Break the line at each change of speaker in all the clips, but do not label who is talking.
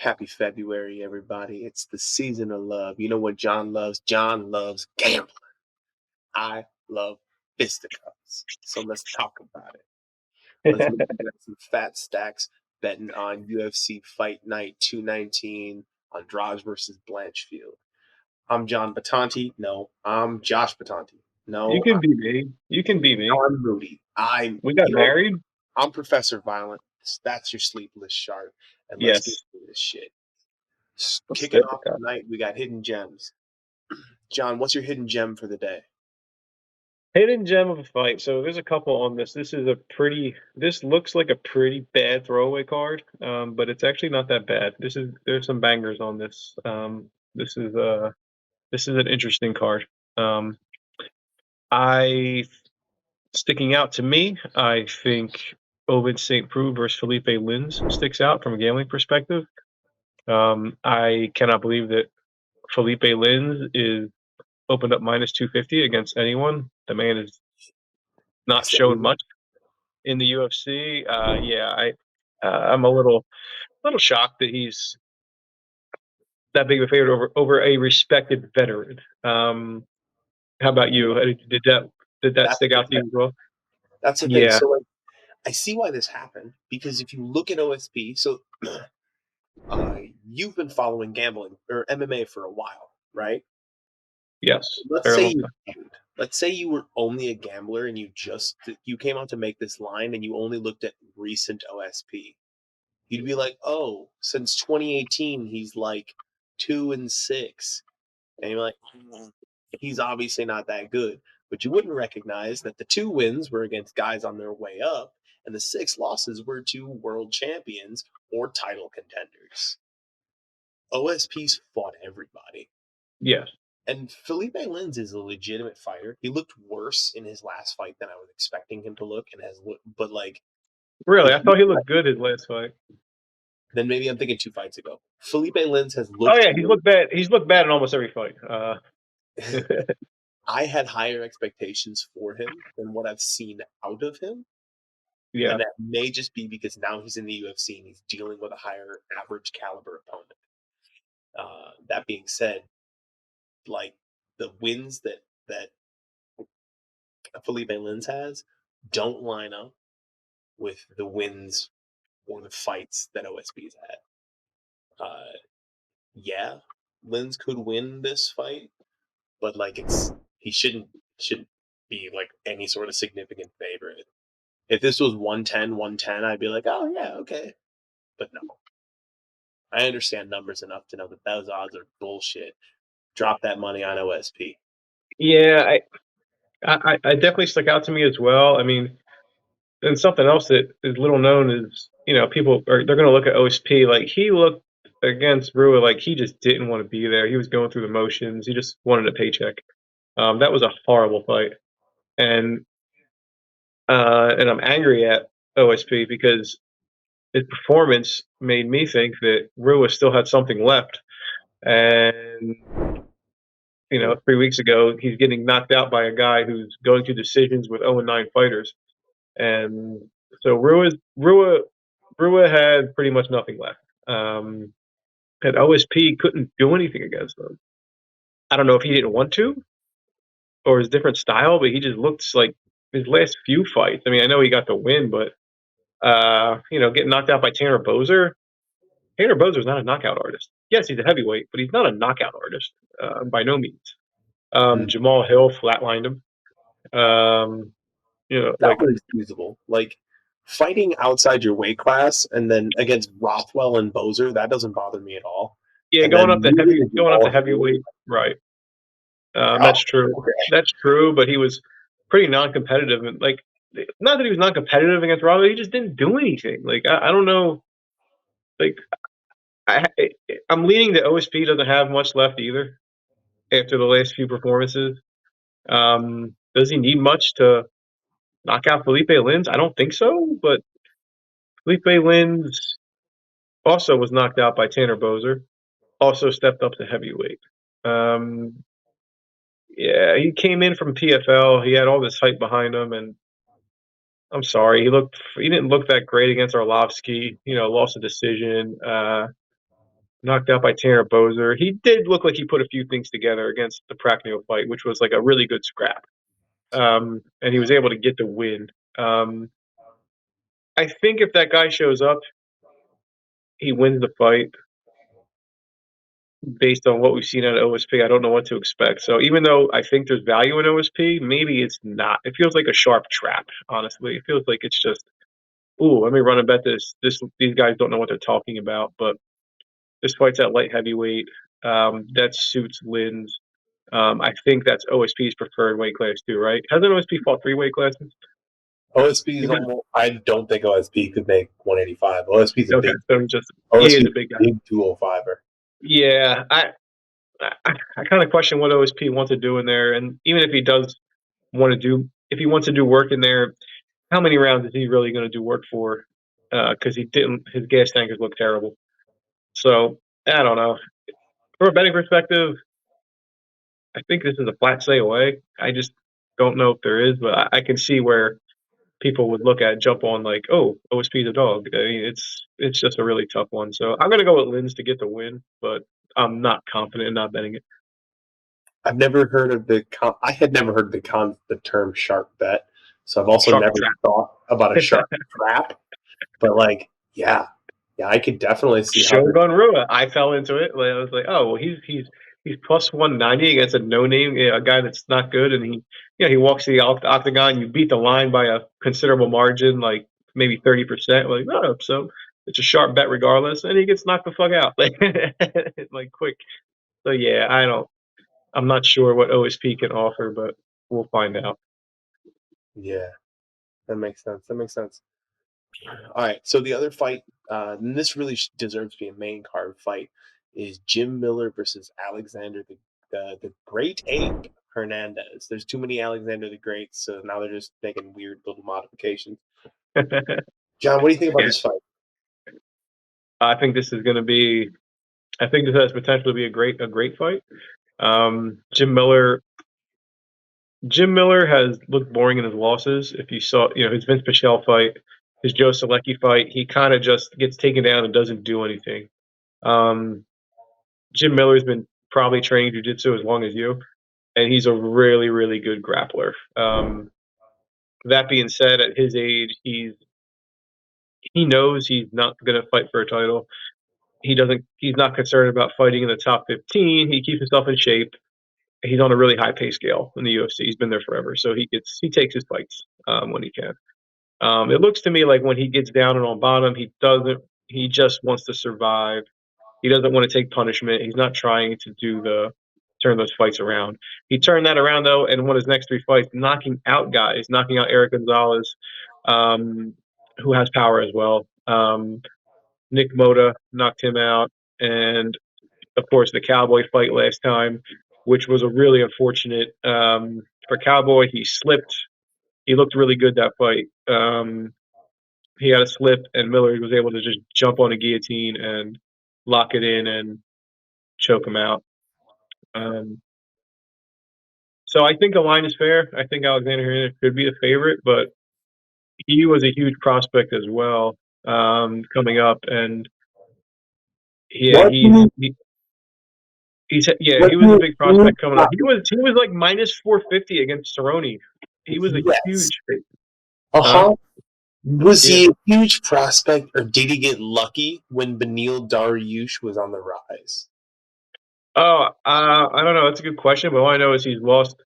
Happy February, everybody. It's the season of love. You know what John loves? John loves gambling. I love fisticuffs. So let's talk about it. Let's look at some fat stacks betting on UFC Fight Night 219, Andrade versus Blanchfield. I'm John Batanti. No, I'm Josh Batanti.
You
No,
can be me. You can be me.
I'm Rudy.
We got married?
I'm Professor Violent. That's your sleepless shark. And let's get
Yes.
through this shit.
Let's
Kicking
start the
off
cut.
tonight, we got hidden gems. John, what's your hidden gem for the day?
Hidden gem of a fight. So there's a couple on this. This looks like a pretty bad throwaway card, but it's actually not that bad. There's some bangers on this. This is uh, this is an interesting card. Um, I Sticking out to me, I think Ovid St. Preux versus Felipe Lins sticks out from a gambling perspective. I cannot believe that Felipe Lins is opened up minus 250 against anyone. The man has not
Against
shown
anyone?
much in the UFC. I'm a little shocked that he's that big of a favorite over a respected veteran. How about you? Did that
That's
stick
the
out to you as well?
that's the thing.
Yeah.
So like I see why this happened because if you look at OSP, so uh, you've been following gambling or MMA for a while, right?
Yes.
Let's
Very
say
long
you
time.
didn't. Let's say you were only a gambler and you came out to make this line and you only looked at recent OSP. You'd be like, oh, since 2018 he's like 2-6. And you're like, he's obviously not that good. But you wouldn't recognize that the 2 wins were against guys on their way up, and the 6 losses were to world champions or title contenders. OSP's fought everybody.
Yes.
And Felipe Lins is a legitimate fighter. He looked worse in his last fight than I was expecting him to look, and has looked. But like,
Really,
if
I
you
thought he looked good his last fight.
then maybe I'm thinking 2 fights ago. Felipe Lins has
Oh
looked
yeah, he's
good.
looked bad. He's looked bad in almost every fight.
I had higher expectations for him than what I've seen out of him.
Yeah.
And that may just be because now he's in the UFC and he's dealing with a higher average caliber opponent. That being said, like the wins that Felipe Lins has don't line up with the wins or the fights that OSP's had. Uh, yeah, Lins could win this fight, but like he shouldn't be like any sort of significant favorite. If this was 110, I'd be like, oh yeah, okay. But no, I understand numbers enough to know that those odds are bullshit. Drop that money on OSP.
Yeah, I definitely stuck out to me as well. I mean, and something else that is little known is, they're going to look at OSP like he looked against Rua like he just didn't want to be there. He was going through the motions. He just wanted a paycheck. That was a horrible fight, and I'm angry at OSP because his performance made me think that Rua still had something left. And 3 weeks ago, he's getting knocked out by a guy who's going to decisions with 0-9 fighters. And so Rua had pretty much nothing left. And OSP couldn't do anything against them. I don't know if he didn't want to or his different style, but he just looked like his last few fights. I mean, I know he got the win, but getting knocked out by Tanner Boser. Tanner Boser's not a knockout artist. Yes, he's a heavyweight, but he's not a knockout artist by no means. Jamal Hill flatlined him. Um,
That
like,
was usable. Like fighting outside your weight class and then against Rothwell and Bozer, that doesn't bother me at all.
yeah,
And then losing to
going up
Jamal
to
Hill.
heavyweight, right?
Oh,
That's true.
okay.
That's true, but he was pretty non-competitive, and like, not that he was non-competitive against Rothwell, he just didn't do anything. Like, I don't know. Like, I, I'm leaning that OSP doesn't have much left either after the last few performances. Does he need much to knock out Felipe Lins? I don't think so, but Felipe Lins also was knocked out by Tanner Boser, also stepped up to heavyweight. Um, yeah, he came in from PFL. He had all this hype behind him, and I'm sorry, he didn't look that great against Arlovsky. Lost a decision. knocked out by Tanner Bozer. He did look like he put a few things together against the Pragnio fight, which was like a really good scrap. And he was able to get the win. Um, I think if that guy shows up, he wins the fight based on what we've seen out of OSP. I don't know what to expect. So even though I think there's value in OSP, maybe it's not. It feels like a sharp trap, honestly. It feels like it's just, ooh, let me run and bet these guys don't know what they're talking about. But this fight's at light heavyweight. That suits Lynn's. I think that's OSP's preferred weight class too, right? Hasn't OSP fought three weight classes?
OSP is
Even
almost. I don't think OSP could make 185. OSP is a
okay,
big.
so just he
OSP
is
is
a big
a
guy.
big 205er.
Yeah, I kind of question what OSP wants to do in there, and even if he does want to do, if he wants to do work in there, how many rounds is he really going to do work for? Because he didn't, his gas tankers look terrible. So I don't know. From a betting perspective, I think this is a flat stay away. I just don't know if there is, but I can see where people would look at jump on like, oh, OSP's a dog. I mean, it's just a really tough one. So I'm gonna go with Lynn's to get the win, but I'm not confident in not betting it.
I've never heard of I had never heard of the term sharp bet. So I've also
Sharp
never thought about a
trap.
sharp trap. But like, yeah, I could definitely see how this.
Shogun Rua. I fell into it. Like, I was like, oh, well, he's plus 190 against a no name, a guy that's not good, and he walks to the octagon. You beat the line by a considerable margin, like maybe 30%. Like, oh, so it's a sharp bet regardless, and he gets knocked the fuck out, like quick. So yeah, I'm not sure what OSP can offer, but we'll find out.
Yeah, that makes sense. That makes sense. All right, so the other fight, and this really deserves to be a main card fight, is Jim Miller versus Alexander the Great Ape Hernandez. There's too many Alexander the Greats, so now they're just making weird little modifications. John, what do you think about
Yeah,
this fight?
I think this is going to be. I think this has potential to be a great fight. Jim Miller has looked boring in his losses. If you saw, his Vince Pichel fight, his Joe Selecki fight, he kind of just gets taken down and doesn't do anything. Um, Jim Miller's been probably training jiu-jitsu as long as you, and he's a really, really good grappler. That being said, at his age, he knows he's not going to fight for a title. He's not concerned about fighting in the top 15. He keeps himself in shape. He's on a really high pay scale in the UFC. He's been there forever, so he takes his fights when he can. It looks to me like when he gets down and on bottom, he doesn't. He just wants to survive. He doesn't want to take punishment. He's not trying to turn those fights around. He turned that around though, and won his next three fights, knocking out guys, knocking out Eric Gonzalez, um, who has power as well. Nick Moda knocked him out, and of course the Cowboy fight last time, which was a really unfortunate for Cowboy. He slipped. He looked really good that fight. He had a slip, and Miller was able to just jump on a guillotine and lock it in and choke him out. Um, so I think the line is fair. I think Alexander Hernandez could be the favorite, but he was a huge prospect as well coming up, and yeah,
What do
he was a big prospect coming up. He was like minus 450 against Cerrone. He was a
Yes.
huge favorite. Huh?
Uh-huh. Was
Yeah.
he a huge prospect, or did he get lucky when Benil Dariush was on the rise?
Oh, I don't know. That's a good question, but all I know is he's lost.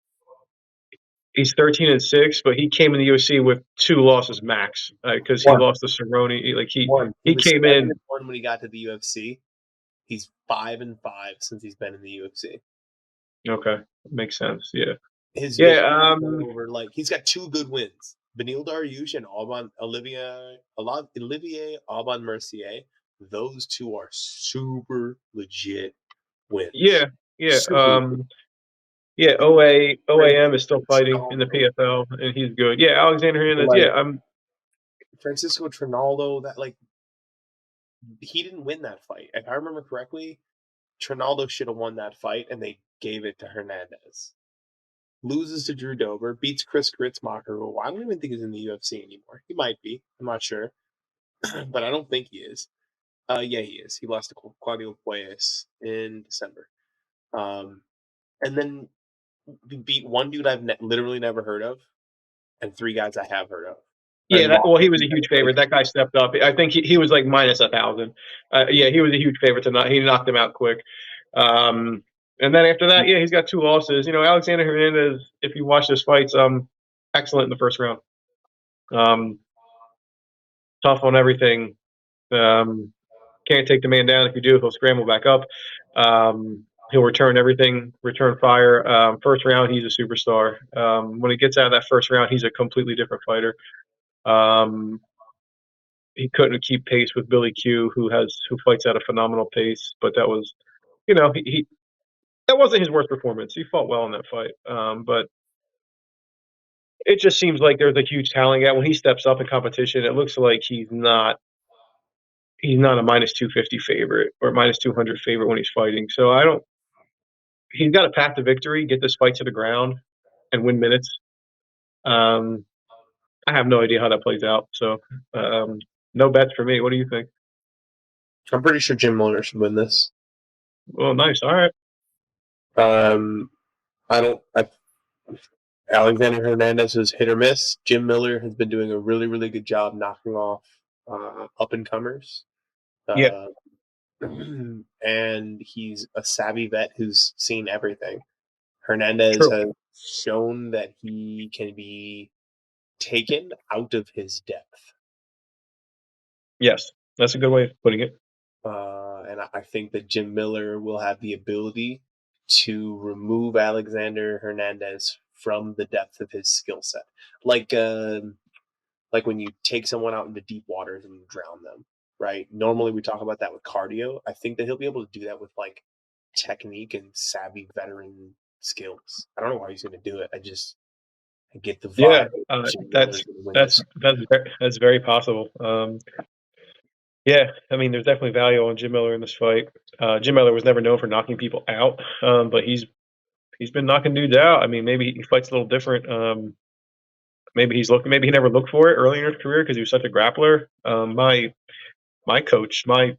He's 13-6, but he came in the UFC with two losses max because he
One.
lost to Cerrone. Like he
One. He
he
was
came
7 and
in.
1 when he got to the UFC. He's 5 and 5 since he's been in the UFC.
Okay, makes sense. Yeah,
His
yeah.
victory over, like, he's got two good wins. Benil Dariush and Olivier Aubin Mercier. Those two are super legit
Yeah,
wins.
yeah.
Super legit.
Yeah. OAM is still
Francisco
fighting in the
Trinaldo.
PFL, and he's good. Yeah, Alexander Hernandez.
Like
Yeah, I'm.
Francisco Trinaldo, that, like, he didn't win that fight. If I remember correctly, Trinaldo should have won that fight, and they gave it to Hernandez. Loses to Drew Dober, beats Chris Gritzmacher, who I don't even think is in the UFC anymore. He might be. I'm not sure, but I don't think he is. Yeah, he is. He lost to Claudio Puelles in December. Um, and then he beat one dude I've literally never heard of, and three guys I have heard of,
Yeah,
and
that,
lost
well,
to
he was a
three guys
huge
I played.
favorite. That guy stepped up. I think he was like minus 1,000. Yeah, he was a huge favorite to not. He knocked him out quick. Um, and then after that, yeah, he's got two losses. Alexander Hernandez, if you watch his fights, excellent in the first round. Um, Tough on everything. Um, can't take the man down. If you do, he'll scramble back up. He'll return everything, return fire. First round, he's a superstar. When he gets out of that first round, he's a completely different fighter. Um, he couldn't keep pace with Billy Q, who fights at a phenomenal pace. But that was, he that wasn't his worst performance. He fought well in that fight. But it just seems like there's a huge talent gap when he steps up in competition. It looks like he's not a minus 250 favorite or minus 200 favorite when he's fighting. So I don't. He's got a path to victory. Get this fight to the ground and win minutes. Um, I have no idea how that plays out. So um, no bets for me. What do you think?
I'm pretty sure Jim Miller should win this.
Well, nice. All right.
Um, I don't. Alexander Hernandez is hit or miss. Jim Miller has been doing a really, really good job knocking off up and comers.
Yeah.
Uh, and he's a savvy vet who's seen everything. Hernandez
True.
has shown that he can be taken out of his depth.
Yes. That's a good way of putting it.
And I think that Jim Miller will have the ability to remove Alexander Hernandez from the depth of his skill set. Like when you take someone out into deep waters and you drown them, right? Normally we talk about that with cardio. I think that he'll be able to do that with like technique and savvy veteran skills. I don't know why he's going to do it. I get the
Yeah.
vibe that Jim
That's
Miller's going to win
that's
this.
that's very possible. Yeah. I mean, there's definitely value on Jim Miller in this fight. Jim Miller was never known for knocking people out, but he's been knocking dudes out. I mean, maybe he fights a little different. Maybe he's looking. Maybe he never looked for it early in his career because he was such a grappler. My coach, my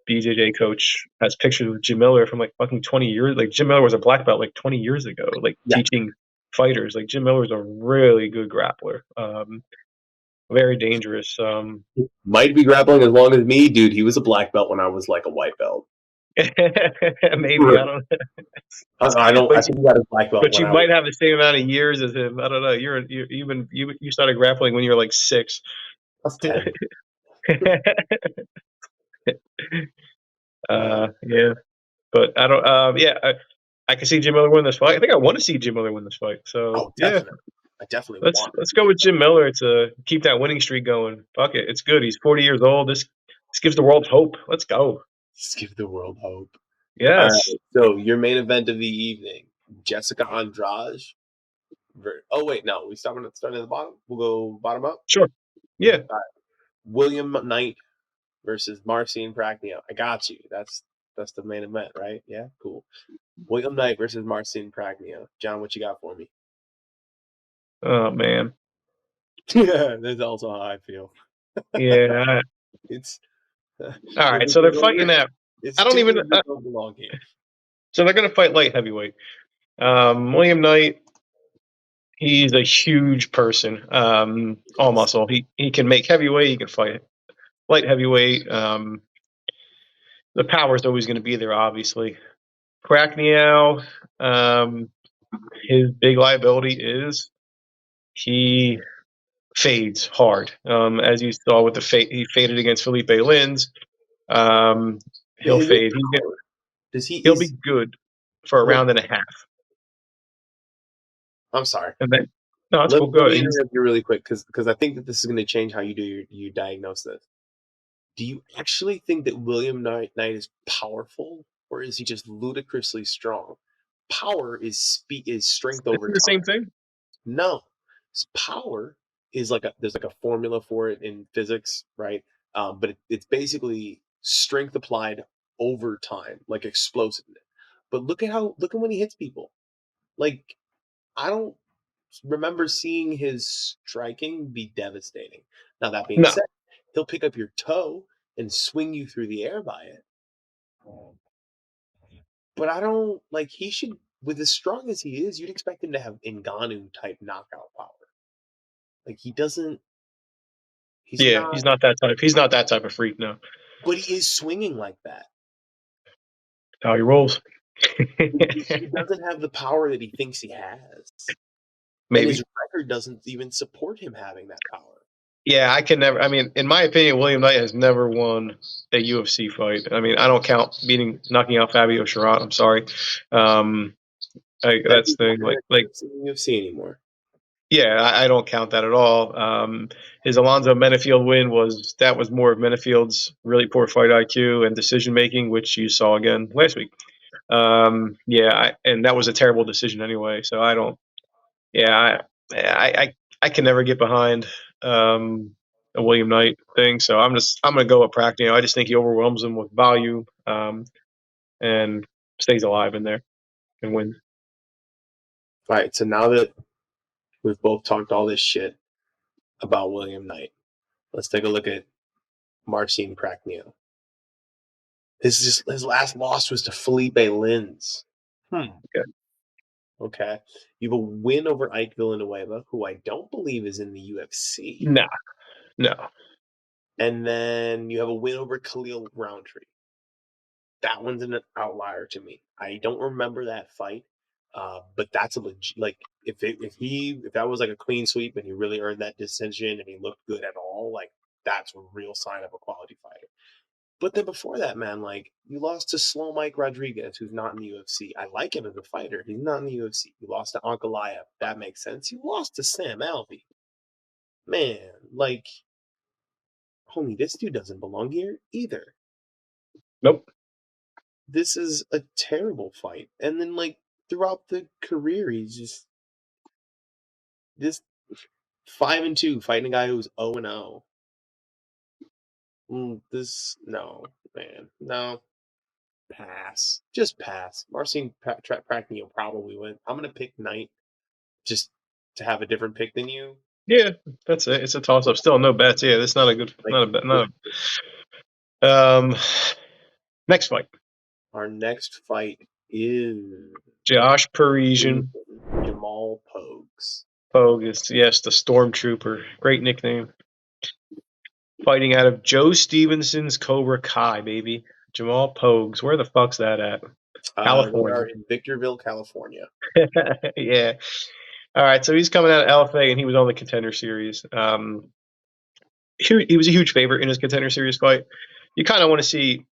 BJJ coach, has pictures of Jim Miller from like fucking 20 years. Like Jim Miller was a black belt like 20 years ago, like
Yeah,
teaching fighters. Like Jim Miller was a really good grappler. Very dangerous.
might be grappling as long as me, dude. He was a black belt when I was like a white belt.
Maybe I don't.
I don't. I
But you,
think he got his black belt
but
when
you
I was.
might have the same amount of years as him. I don't know. You started grappling when you were like 6.
I was 10.
Yeah, but I don't. Yeah, I can see Jim Miller win this fight. I think I want to see Jim Miller win this fight. So
Oh,
yeah,
definitely. I definitely
let's
want to
let's
see
go
Jim
with Jim
Miller.
Miller to keep that winning streak going. Fuck it, it's good. He's 40 years old. This gives the world hope. Let's go.
Just give the world hope. All
Yes,
right. So your main event of the evening, Jessica Andrade. Oh wait, no. We starting at the bottom. We'll go bottom up.
sure. Yeah,
All right. William Knight versus Marcin Prachnio. I got you. That's the main event, right? Yeah, cool. William Knight versus Marcin Prachnio. John, what you got for me?
oh man.
Yeah, that's also how I feel.
Yeah.
It's
All
if
right,
it
so they're
was over,
fighting at.
it's
I don't
two
even.
dudes that don't belong here.
So they're gonna fight light heavyweight. William Knight. He's a huge person. All
Yes.
muscle. He can make heavyweight. He can fight light heavyweight. The power is always going to be there, obviously. Cracknell, um, his big liability is he fades hard. As you saw with he faded against Felipe Lins. Um, he'll
Is it
fade.
power? Does he
He'll be
is
good for a
what?
round and a half,
I'm sorry.
and then no, that's
Let,
cool.
let
Good.
me interrupt you really quick because I think that this is going to change how you diagnose this. Do you actually think that William Knight is powerful, or is he just ludicrously strong? Power is strength over
Isn't the same
time.
thing?
No, power is like there's like a formula for it in physics, right? But it's basically strength applied over time, like explosiveness. But look at when he hits people. Like I don't remember seeing his striking be devastating. Now that being
No.
said, he'll pick up your toe and swing you through the air by it. But I don't like he should with as strong as he is, you'd expect him to have Ngannou type knockout power. Like he doesn't he's
Yeah,
not
he's not that type. He's not that type of freak. No,
but he is swinging like that.
how he rolls.
He doesn't have the power that he thinks he has. And his
Maybe.
record doesn't even support him having that power.
Yeah, I can never. I mean, in my opinion, William Knight has never won a UFC fight. I mean, I don't count knocking out Fabio Sherratt. I'm sorry. Um,
That
that's
dude's
the
not
thing.
even
Like,
in the UFC anymore.
yeah, I don't count that at all. His Alonzo Menafield win was more of Menafield's really poor fight IQ and decision making, which you saw again last week. Yeah, and that was a terrible decision anyway. So I don't. Yeah, I can never get behind a William Knight thing. So I'm gonna go with Pragnio. I just think he overwhelms him with volume, and stays alive in there and wins.
All right, so now that we've both talked all this shit about William Knight, let's take a look at Marcin Prachnio. His last loss was to Felipe Lins.
Okay.
Okay. You have a win over Ike Villanueva, who I don't believe is in the UFC.
No, no.
And then you have a win over Khalil Roundtree. That one's an outlier to me. I don't remember that fight, but that's a legit. Like if that was like a clean sweep and he really earned that decision and he looked good at all, like that's a real sign of a quality fighter. But then before that, man, like you lost to Slow Mike Rodriguez, who's not in the UFC. I like him as a fighter. He's not in the UFC. You lost to Ankalaev. That makes sense. You lost to Sam Alvey. Man, like, homie, this dude doesn't belong here either.
Nope.
This is a terrible fight. And then, like, throughout the career, he's just 5-2, fighting a guy who's 0-0. This, no, man, no. Pass. Just pass. Marcin Prachnio will probably win. I'm gonna pick Knight just to have a different pick than you.
Yeah, that's it. It's a toss up. Still no bets. Yeah, that's not a good.
Like
Not a bet. Not a. Next fight.
our next fight is
Josh Parisian.
Jamal Pogues.
Bogus. Yes, the Stormtrooper. Great nickname. Fighting out of Joe Stevenson's Cobra Kai, baby. Jamal Pogues. Where the fuck's that at?
We
California.
are in Victorville, California.
Yeah. All right. So he's coming out of LFA, and he was on the Contender Series. He was a huge favorite in his Contender Series fight. You kind of want to see.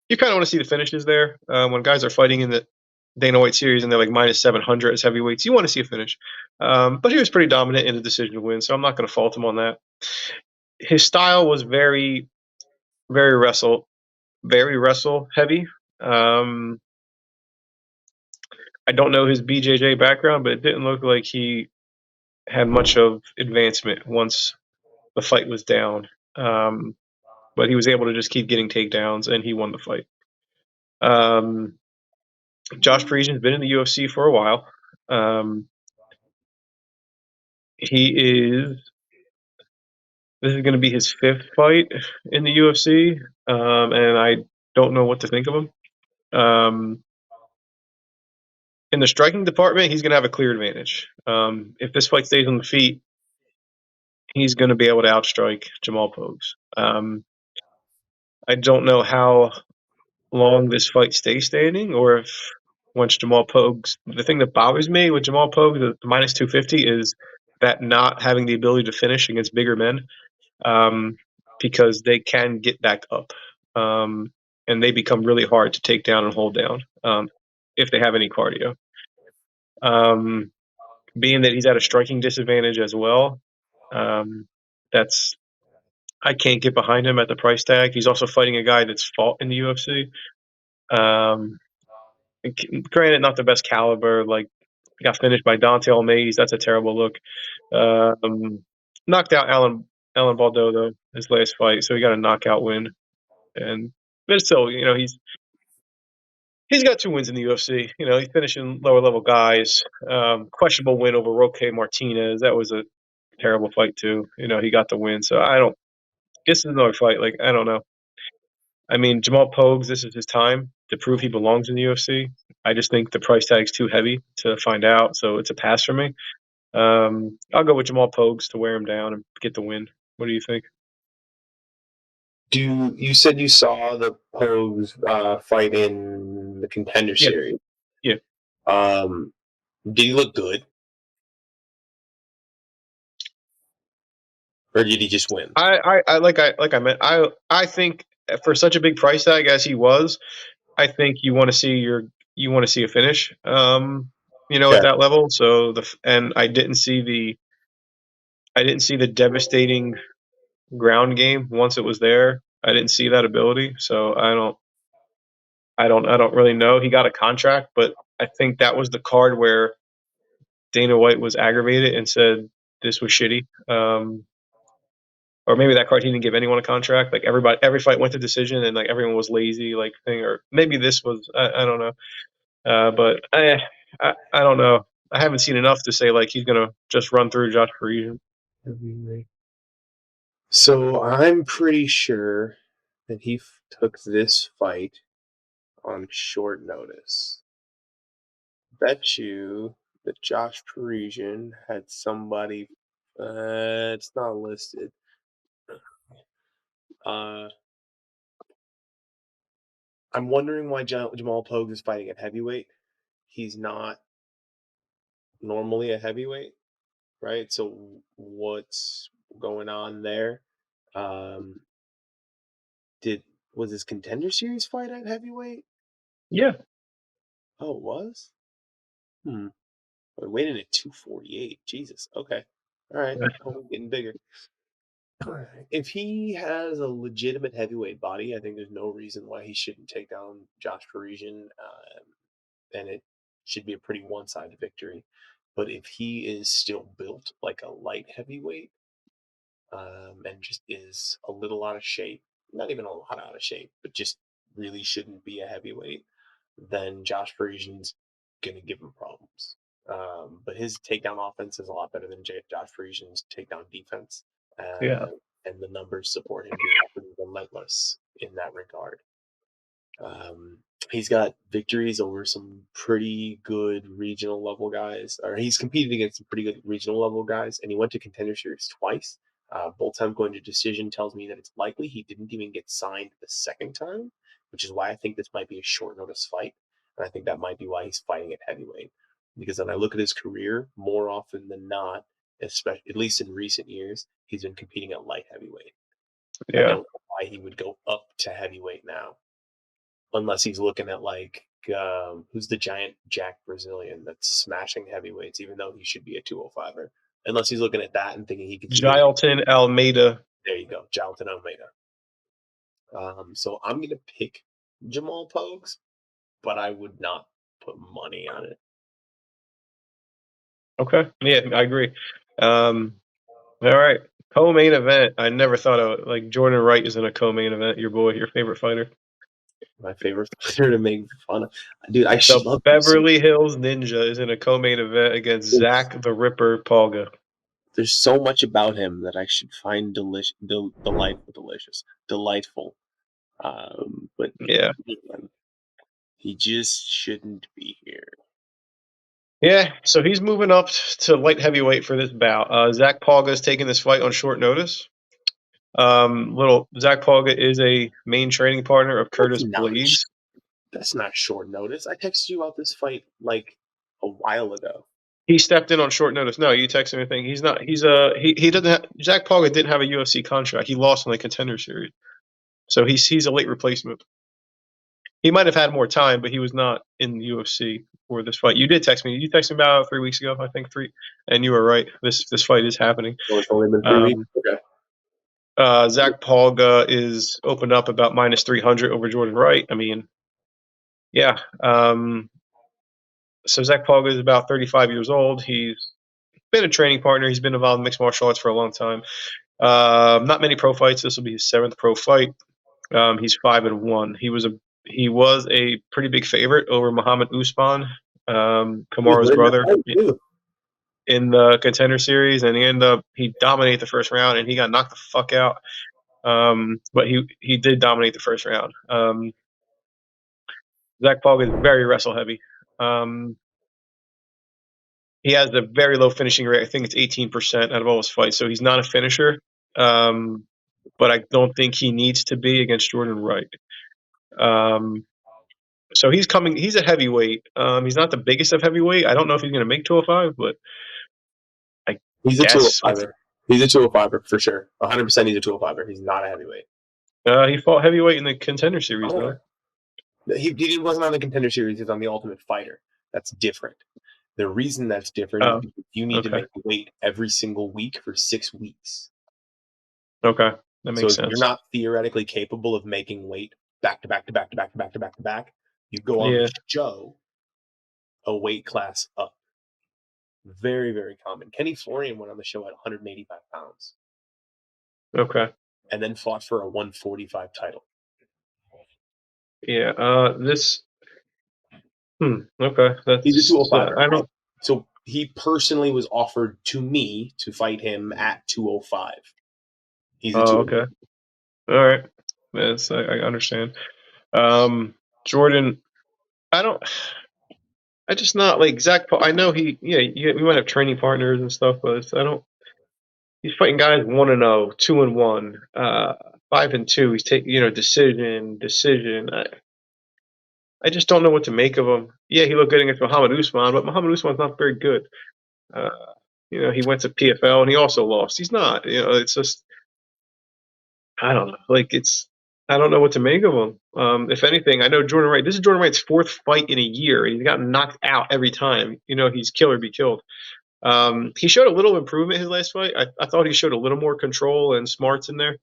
You kind of want to see the finishes there when guys are fighting in the Dana White Series and they're like minus 700 as heavyweights. You want to see a finish, but he was pretty dominant in a decision win, so I'm not going to fault him on that. His style was very wrestle heavy. Um, I don't know his BJJ background, but it didn't look like he had much of advancement once the fight was down. But he was able to just keep getting takedowns, and he won the fight. Josh Parisian's been in the UFC for a while. Um, he is. This is going to be his fifth fight in the UFC, and I don't know what to think of him. In the striking department, he's going to have a clear advantage. If this fight stays on the feet, he's going to be able to outstrike Jamal Pogues. I don't know how long this fight stays standing, or if once Jamal Pogues. The thing that bothers me with Jamal Pogues, the minus 250, is that not having the ability to finish against bigger men, because they can get back up, and they become really hard to take down and hold down if they have any cardio. Being that he's at a striking disadvantage as well, that's I can't get behind him at the price tag. He's also fighting a guy that's fought in the UFC. Um, Granted, not the best caliber. Like got finished by Dante Almeida. That's a terrible look. Knocked out Alan Baldo though his last fight, so he got a knockout win. And but still, he's got two wins in the UFC. He's finishing lower level guys. Questionable win over Roque Martinez. That was a terrible fight too. He got the win. So I don't. this is another fight. Like I don't know. I mean, Jamal Pogues, this is his time to prove he belongs in the UFC. I just think the price tag's too heavy to find out, so it's a pass for me. I'll go with Jamal Pogues to wear him down and get the win. What do you think?
Do you said you saw the Pogues fight in the Contender
Yeah,
Series?
yeah.
Um, did he look good, or did he just win?
I meant I think for such a big price tag as he was, I think you want to see a finish. At
Okay.
that level. So and I didn't see the devastating ground game once it was there. I didn't see that ability, so I don't really know. He got a contract, but I think that was the card where Dana White was aggravated and said this was shitty. Or maybe that card he didn't give anyone a contract. Like every fight went to decision, and like everyone was lazy, like thing. Or maybe this was I don't know. But I don't know. I haven't seen enough to say like he's gonna just run through Josh Parisian.
So I'm pretty sure that he took this fight on short notice. Bet you that Josh Parisian had somebody. It's not listed. Uh, I'm wondering why Jamal Pogue is fighting at heavyweight. He's not normally a heavyweight, right? So what's going on there? Um, did was his Contender Series fight at heavyweight?
Yeah,
Oh, it was. Hmm. We're waiting at 248. Jesus. Okay. All right. Only getting bigger. If he has a legitimate heavyweight body, I think there's no reason why he shouldn't take down Josh Parisian, and it should be a pretty one-sided victory. But if he is still built like a light heavyweight, and just is a little out of shape, not even a lot out of shape, but just really shouldn't be a heavyweight, then Josh Parisian's going to give him problems. But his takedown offense is a lot better than Josh Parisian's takedown defense,
yeah,
and the numbers support him being pretty relentless in that regard. Um, he's got victories over some pretty good regional level guys, or he's competed against some pretty good regional level guys, and he went to Contender Series twice. Both times going to decision tells me that it's likely he didn't even get signed the second time, which is why I think this might be a short notice fight. And I think that might be why he's fighting at heavyweight. Because when I look at his career, more often than not, especially at least in recent years, he's been competing at light heavyweight. I
yeah.
don't know why he would go up to heavyweight now unless he's looking at like who's the giant Jack Brazilian that's smashing heavyweights, even though he should be a 205er. Unless he's looking at that and thinking he could keep it.
Jailton Almeida.
There you go, Jonathan Almeida. So I'm gonna pick Jamal Pogues, but I would not put money on it.
Okay, yeah, I agree. Um, all right, co-main event. I never thought of like Jordan Wright is in a co-main event. Your boy, your favorite fighter,
My favorite fighter to make fun of, dude. I
the
should love UFC.
Beverly Hills Ninja, is in a co-main event against Zach the Ripper Polga.
There's so much about him that I should find delightful. But
Yeah,
man, he just shouldn't be here.
yeah. So he's moving up to light heavyweight for this bout. Zach Polga is taking this fight on short notice. Little Zach Polga is a main training partner of
That's
Curtis
not
Blades.
that's not short notice. I texted you about this fight like a while ago.
He stepped in on short notice. No, you texted me a thing. He's not. He doesn't. Zach Polga didn't have a UFC contract. He lost in the Contender Series, so he's a late replacement. He might have had more time, but he was not in the UFC for this fight. You did text me. You texted me about 3 weeks ago, I think three, and you were right. This fight is happening.
Well, it's only been 3 weeks.
Um,
Okay.
Zach Polga is opened up about minus 300 over Jordan Wright. I mean, yeah. So Zach Polga is about 35 years old. He's been a training partner. He's been involved in mixed martial arts for a long time. Not many pro fights. This will be his seventh pro fight. He's 5-1. He was a pretty big favorite over Muhammad Usman,
He was
Kamaru's
winning that
brother,
fight too.
in the Contender Series, and he dominated the first round, and he got knocked the fuck out. But he did dominate the first round. Zach Paul is very wrestle heavy. Um, he has a very low finishing rate. I think it's 18% out of all his fights. So he's not a finisher. Um, but I don't think he needs to be against Jordan Wright. Um, so he's coming. He's a heavyweight. He's not the biggest of heavyweight. I don't know if he's going to make 205, but I
He's a
guess
205er. He's a 205er for sure. 100% he's a 205er. He's not a heavyweight.
he fought heavyweight in the Contender Series
I'm
though.
aware. He wasn't on the Contender Series. He's on the Ultimate Fighter. That's different. The reason that's different is
Oh,
because you need to
okay,
make weight every single week for 6 weeks.
okay, that
So
makes
if you're
sense.
not theoretically capable of making weight back to back to back to back to back to back to back, you go on
Yeah,
the show a weight class up. Very, very common. Kenny Florian went on the show at 185 pounds
okay,
and then fought for a 145 title.
yeah. Okay,
He's a
that's
205er.
I don't.
So he personally was offered to me to fight him at 205. He's a
Oh,
205.
okay, all right. Yes, I understand. Jordan, I don't. I just not like Zach Paul. I know we might have training partners and stuff, but I don't. He's fighting guys 1-0, 2-1, 5-2. He's taking decision. I just don't know what to make of him. Yeah, he looked good against Muhammad Usman, but Muhammad Usman's not very good. Uh, he went to PFL and he also lost. He's not. It's just I don't know. Like I don't know what to make of him. If anything, I know Jordan Wright. This is Jordan Wright's fourth fight in a year. He's gotten knocked out every time. He's kill or be killed. He showed a little improvement his last fight. I thought he showed a little more control and smarts in there.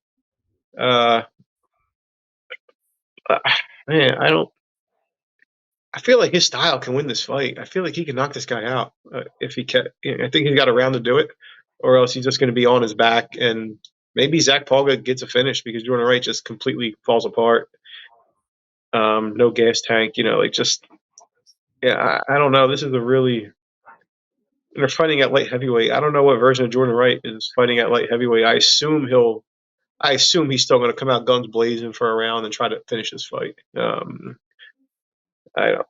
Uh, uh, Man, I don't. I feel like his style can win this fight. I feel like he can knock this guy out if he can. I think he's got a round to do it, or else he's just going to be on his back. And maybe Zach Paul gets a finish because Jordan Wright just completely falls apart. No gas tank, like just yeah. I don't know. This is a really they're fighting at light heavyweight. I don't know what version of Jordan Wright is fighting at light heavyweight. I assume he's still going to come out guns blazing for a round and try to finish this fight. I don't.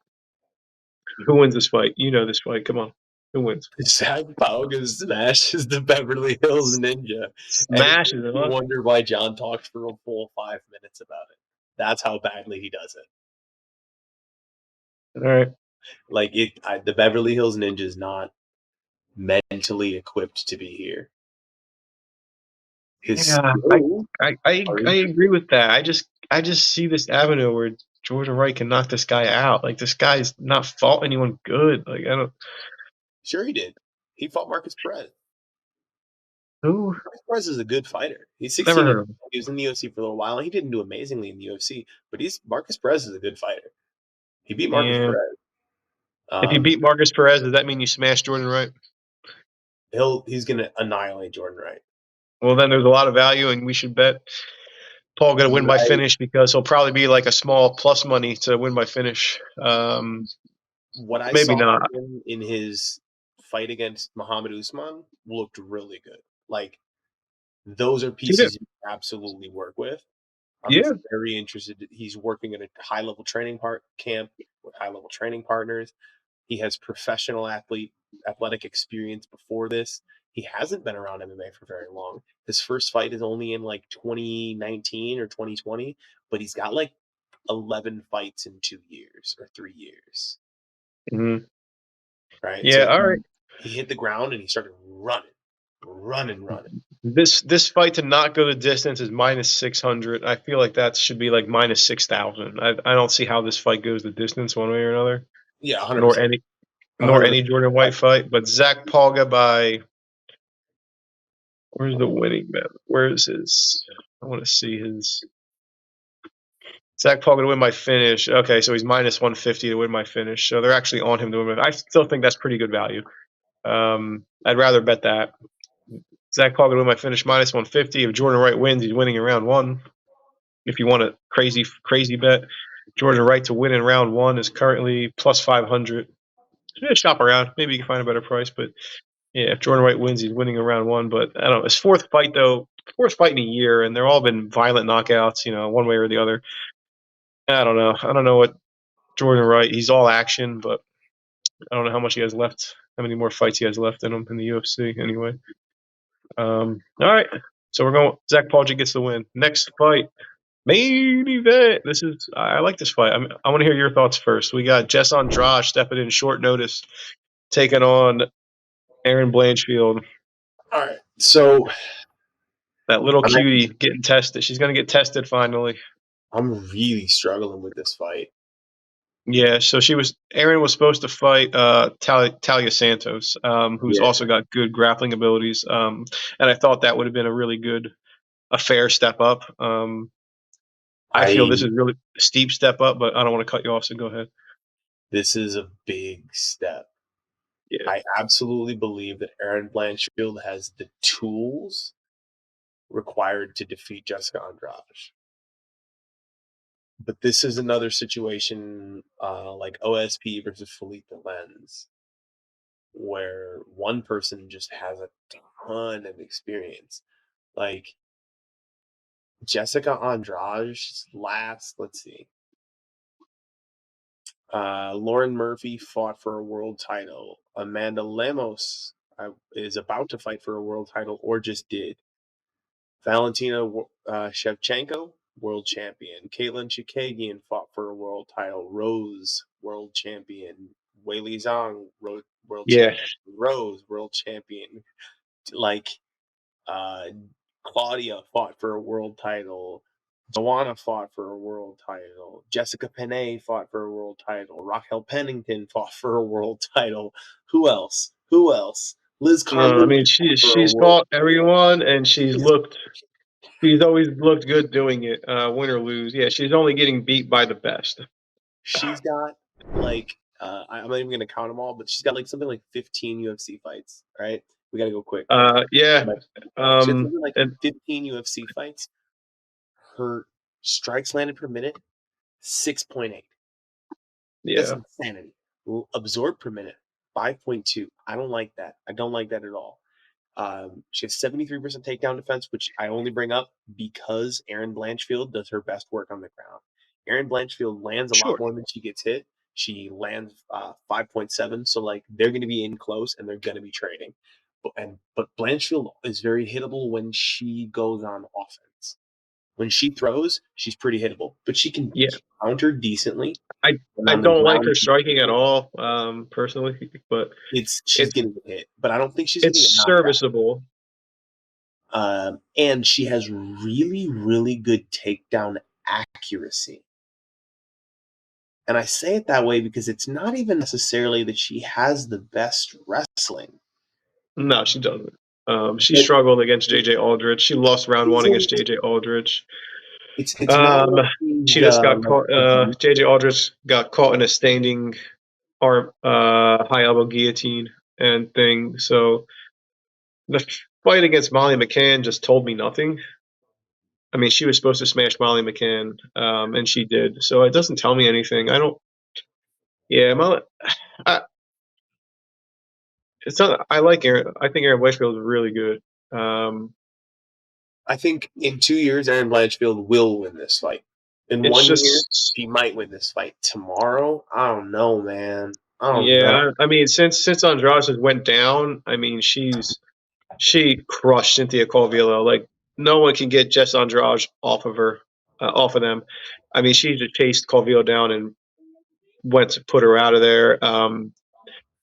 Who wins this fight? You know this fight. Come on, who wins?
Zach Pauga smashes the Beverly Hills Ninja, and it
Smashes
makes
him
me
up.
wonder why John talks for a full 5 minutes about it. That's how badly he does it.
All right.
Like the Beverly Hills Ninja is not mentally equipped to be here. His
Yeah,
skills
I
are
agree with that. I just see this avenue where Jordan Wright can knock this guy out. Like this guy's not fought anyone good. Like I don't
sure he did. He fought Marcus Perez.
who
Marcus Perez is a good fighter. He's
never
16.
heard of him.
He was in the UFC for a little while. He didn't do amazingly in the UFC, but Marcus Perez is a good fighter. He beat Marcus
Yeah.
Perez.
If you beat Marcus Perez, does that mean you smash Jordan Wright?
He's gonna annihilate Jordan Wright.
Well, then there's a lot of value, and we should bet Paul going to win by
Right.
finish because he'll probably be like a small plus money to win by finish.
What I
Maybe
saw
not.
from him in his fight against Muhammad Usman looked really good. Like those are
Yeah.
pieces you can absolutely work with. I'm
Yeah.
very interested. He's working at a high level training camp with high level training partners. He has professional athletic experience before this. He hasn't been around MMA for very long. His first fight is only in like 2019 or 2020, but he's got like 11 fights in 2 years or 3 years.
Mm-hmm.
Right?
Yeah.
So
All right.
he hit the ground and he started running.
This fight to not go the distance is -600. I feel like that should be like -6,000. I don't see how this fight goes the distance one way or another,
Yeah,
nor
100%.
any nor
100%.
any Jordan White fight. But Zach Palga by where's the winning bet? Where is his? I want to see his. Zach Palga to win by finish. Okay, so he's -150 to win by finish. So they're actually on him to win. I still think that's pretty good value. I'd rather bet that. Zach Palga to win by finish -150. If Jordan Wright wins, he's winning in round one. If you want a crazy bet, Jordan Wright to win in round one is currently +500. Just shop around. Maybe you can find a better price. But yeah, if Jordan Wright wins, he's winning in round one. But I don't know. His fourth fight, though, fourth fight in a year, and they're all been violent knockouts, one way or the other. I don't know. I don't know what Jordan Wright. He's all action, but I don't know how much he has left. How many more fights he has left in him in the UFC? Anyway. All right. So we're going. Zach Paulgy gets the win. Next fight, main event. I like this fight. I want to hear your thoughts first. We got Jess Andrade stepping in short notice, taking on Aaron Blanchfield.
All right. So
That little
I'm
cutie getting tested. She's going to get tested finally.
I'm really struggling with this fight.
Yeah, so Aaron was supposed to fight Talia Santos, who's
Yeah.
also got good grappling abilities. And I thought that would have been a fair step up. I feel this
I
is really a steep step up, but I don't want to cut you off, so go ahead.
This is a big step.
Yeah.
I absolutely believe that Aaron Blanchfield has the tools required to defeat Jessica Andrade. But this is another situation like OSP versus Felipe Lenz, where one person just has a ton of experience. Like Jessica Andrade's last, let's see, Lauren Murphy fought for a world title. Amanda Lemos is about to fight for a world title or just did. Valentina Shevchenko, world champion. Caitlin Chikagian fought for a world title. Rose, world champion. Weili Zhang, world
Yeah.
champion. Rose, world champion. Like, uh, Claudia fought for a world title. Joanna fought for a world title. Jessica Penne fought for a world title. Raquel Pennington fought for a world title. Who else? Who else? Liz
No, I
Carmouche
mean
fought for a
she's
world.
fought everyone, and
She's
she's always looked good doing it, win or lose. Yeah, she's only getting beat by the best.
she's got like I'm not even gonna count them all, but she's got like something like 15 UFC fights. Right? We gotta go quick.
Yeah.
But she had something like
And
15 UFC fights. Her strikes landed per minute 6.8. That's
yeah,
insanity. Absorbed per minute 5.2. I don't like that. I don't like that at all. She has 73% takedown defense, which I only bring up because Erin Blanchfield does her best work on the ground. Erin Blanchfield lands a lot
sure.
more than she gets hit. She lands 5.7, so like they're going to be in close and they're going to be trading. But Blanchfield is very hittable when she goes on offense. When she throws, she's pretty hittable, but she can
Yeah,
counter decently.
I
And
I
on the
don't like
ground,
her striking at all, personally, but
she's
it's
getting hit, but I don't think she's going to get
it's
knocked out.
serviceable.
And she has really, really good takedown accuracy. And I say it that way because it's not even necessarily that she has the best wrestling.
No, she doesn't. She
But
struggled against JJ Aldrich. She lost round one against
isn't
JJ Aldrich.
it's not
Um,
like
she
she's
just got
like
caught.
abused.
JJ Aldrich got caught in a standing arm, high elbow guillotine and thing. So the fight against Molly McCann just told me nothing. I mean, she was supposed to smash Molly McCann, and she did. So it doesn't tell me anything. I don't. Yeah, Molly. I, it's not. I like Aaron. I think Aaron Blanchfield is really good. Um,
I think in 2 years, Aaron Blanchfield will win this fight. In
it's
1 year,
just.
she might win this fight. Tomorrow, I don't know, man. I don't know.
Yeah, I mean, since Andrade went down, I mean, she crushed Cynthia Calvillo. Like no one can get Jess Andrade off of her, off of them. I mean, she just chased Calvillo down and went to put her out of there.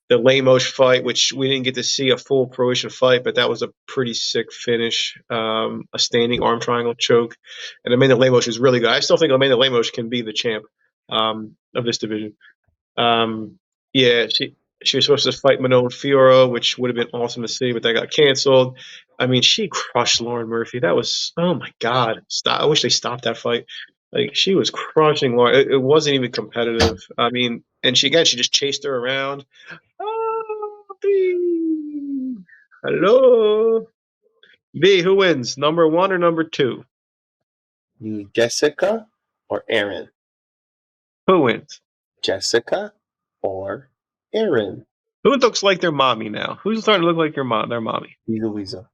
The Lemos fight, which we didn't get to see a full fruition fight, but that was a pretty sick finish. A standing arm triangle choke, and Amanda Lemos is really good. I still think Amanda Lemos can be the champ of this division. Um, yeah, she was supposed to fight Manon Fiorot, which would have been awesome to see, but that got canceled. I mean, she crushed Lauren Murphy. That was oh my god! Stop! I wish they stopped that fight. Like she was crushing Lauren. It wasn't even competitive. I mean, and she just chased her around. Oh, B. Hello, B. Who wins? Number one or number two?
You Jessica or Aaron?
Who wins?
Jessica or Aaron?
Who looks like their mommy now? Who's starting to look like their mommy?
Louisa.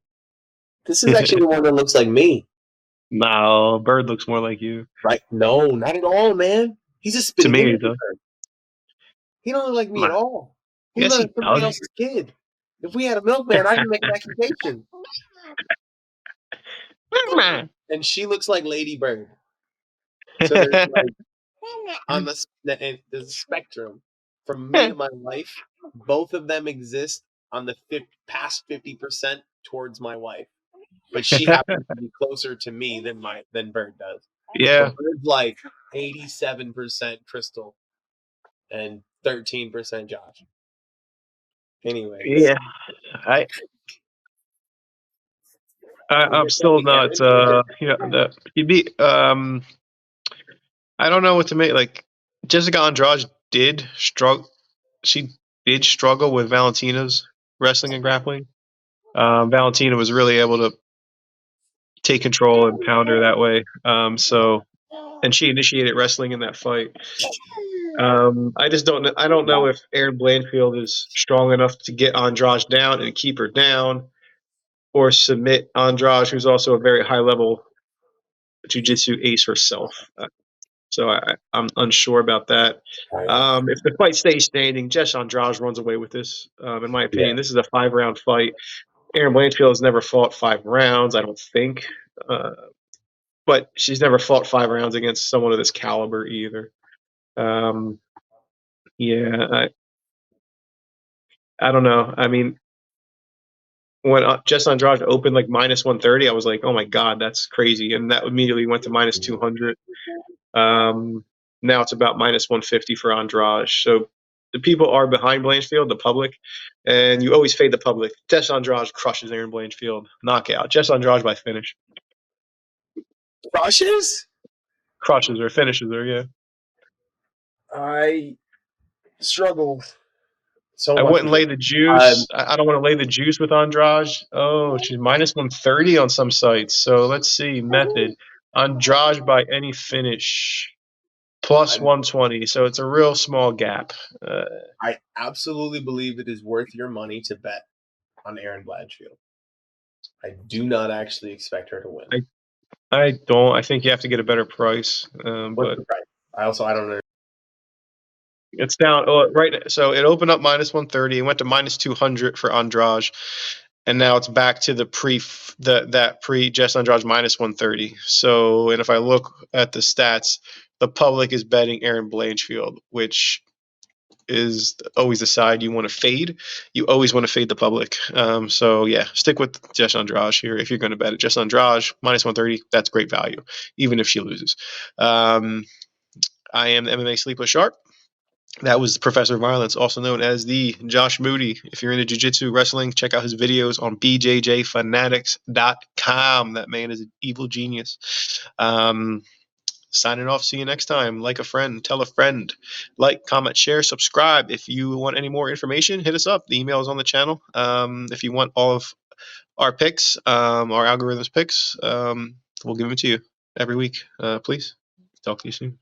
This is actually the one that looks like me.
No, Bird looks more like you.
Right? No, not at all, man. He's a
To
spitting
me,
image
it
of
does.
her. He don't look like me at
Nah.
all. He
Yes,
looks
he
like somebody
does.
else's kid. If we had a milkman, I can make an accusation. And she looks like Lady Bird. So there's like on the spectrum from me to my wife, both of them exist on the past 50% towards my wife, but she happens to be closer to me than Bird does.
Yeah.
But Bird's like 87% Crystal and 13% Josh. Anyways,
Yeah. I
we
I'm
were
still
saying
not
Aaron.
the he'd be I don't know what to make. Like Jessica Andrade did struggle. She did struggle with Valentina's wrestling and grappling. Valentina was really able to take control and pound her that way. And she initiated wrestling in that fight. I just don't know. I don't know if Aaron Blanchfield is strong enough to get Andrade down and keep her down, or submit Andrade, who's also a very high level jiu-jitsu ace herself. So I'm unsure about that. If the fight stays standing, Jess Andrade runs away with this. In my
Yeah,
opinion, this is a 5-round fight. Aaron Blanchfield has never fought 5 rounds, I don't think. Uh, but she's never fought 5 rounds against someone of this caliber either. Um, yeah, I don't know. I mean, when Jess Andrade opened like minus 130, I was like, oh my God, that's crazy. And that immediately went to minus 200. Now it's about minus 150 for Andrade. So the people are behind Blanchfield, the public, and you always fade the public. Jess Andrade crushes Aaron Blanchfield. Knockout. Jess Andrade by finish.
crushes.
Crushes her, finishes her, yeah.
I struggle so
I
much
wouldn't
with
lay
it.
the
Um,
juice. I don't want to lay the juice with Andrade. Oh, she's minus 130 on some sites. So let's see. Method. Andrade by any finish. Plus
I'm
120. So it's a real small gap. Uh,
I absolutely believe it is worth your money to bet on Aaron Blanchfield. I do not actually expect her to win.
I I don't. I think you have to get a better price.
What's
But
the price? I don't know.
it's down. Oh, right. So it opened up minus 130. It went to minus 200 for Andrade, and now it's back to the pre Jess Andrade minus 130. So, and if I look at the stats, the public is betting Aaron Blanchfield, which is always the side you want to fade. You always want to fade the public. So yeah, stick with Jess Andrade here if you're going to bet it. Jess Andrade minus 130. That's great value, even if she loses. I am the MMA Sleepless Sharp. That was Professor Violence, also known as the Josh Moody. If you're into jiu-jitsu wrestling, check out his videos on bjjfanatics.com. That man is an evil genius. Signing off. See you next time. Like a friend, tell a friend. Like, comment, share, subscribe. If you want any more information, hit us up. The email is on the channel. If you want all of our picks, our algorithms picks, we'll give them to you every week. Please. Talk to you soon.